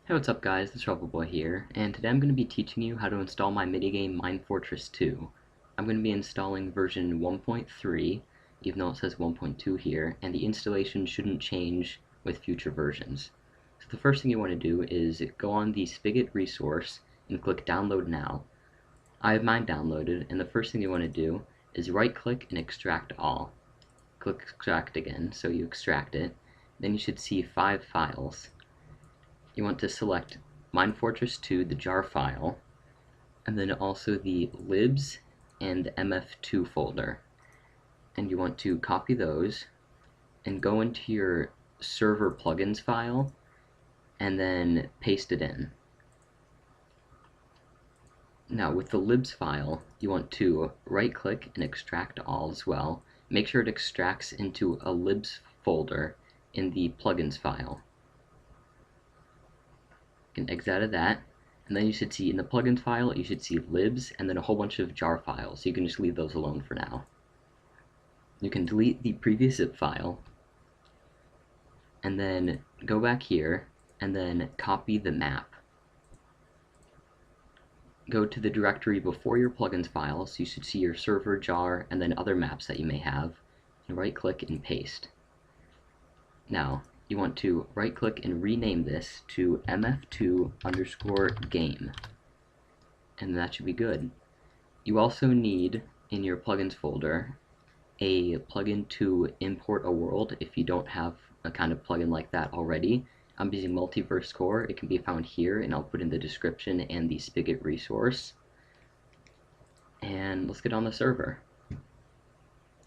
Hey, what's up guys, it's Boy here, and today I'm going to be teaching you how to install my minigame Mine Fortress 2. I'm going to be installing version 1.3, even though it says 1.2 here, and the installation shouldn't change with future versions. So the first thing you want to do is go on the Spigot resource and click Download Now. I have mine downloaded, and the first thing you want to do is right-click and extract all. Click Extract again, so you extract it. Then you should see 5 files. You want to select Mine Fortress 2, the jar file, and then also the libs and the mf2 folder. And you want to copy those and go into your server plugins file and then paste it in. Now with the libs file, you want to right click and extract all as well. Make sure it extracts into a libs folder in the plugins file. You can exit out of that, and then you should see in the plugins file, you should see libs and then a whole bunch of jar files, so you can just leave those alone for now. You can delete the previous zip file, and then go back here, and then copy the map. Go to the directory before your plugins file, so you should see your server, jar, and then other maps that you may have, and right click and paste. Now, you want to right click and rename this to mf2_game, and that should be good. You also need in your plugins folder a plugin to import a world if you don't have a kind of plugin like that already. I'm using Multiverse core. It can be found here, and I'll put in the description and the spigot resource. And let's get on the server.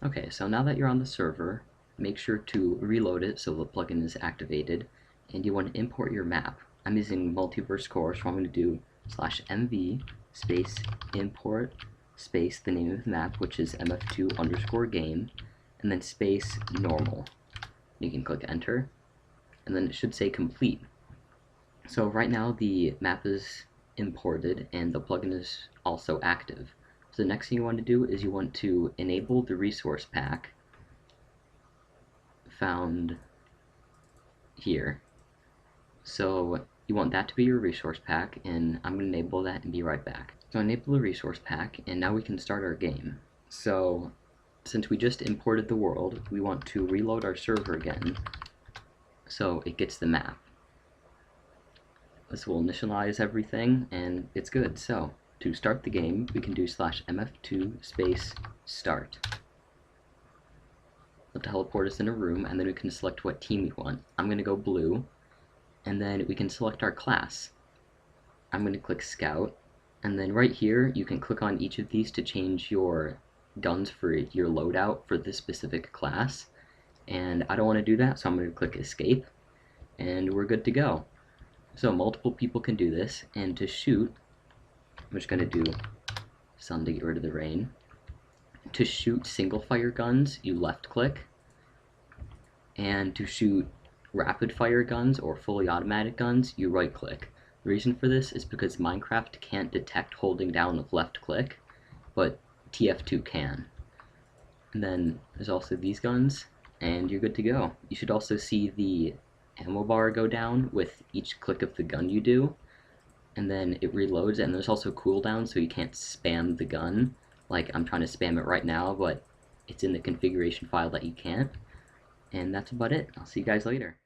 Okay, so now that you're on the server, make sure to reload it so the plugin is activated, and you want to import your map. I'm using Multiverse core, so I'm going to do /mv space import space the name of the map, which is mf2_game, and then space normal. You can click enter, and then it should say complete. So right now the map is imported and the plugin is also active. So the next thing you want to do is you want to enable the resource pack found here. So you want that to be your resource pack, and I'm going to enable that and be right back. So enable the resource pack, and now we can start our game. So since we just imported the world, we want to reload our server again so it gets the map. This will initialize everything, and it's good. So to start the game, we can do /mf2 space start. It'll teleport us in a room, and then we can select what team we want. I'm going to go blue, and then we can select our class. I'm going to click Scout, and then right here you can click on each of these to change your guns for your loadout for this specific class, and I don't want to do that, so I'm going to click Escape, and we're good to go. So multiple people can do this, and to shoot, I'm just going to do sun to get rid of the rain. To shoot single fire guns, you left click, and to shoot rapid fire guns or fully automatic guns, you right click. The reason for this is because Minecraft can't detect holding down left click, but TF2 can. And then there's also these guns, and you're good to go. You should also see the ammo bar go down with each click of the gun you do, and then it reloads, and there's also cooldown, so you can't spam the gun. Like I'm trying to spam it right now, but it's in the configuration file that you can't. And that's about it. I'll see you guys later.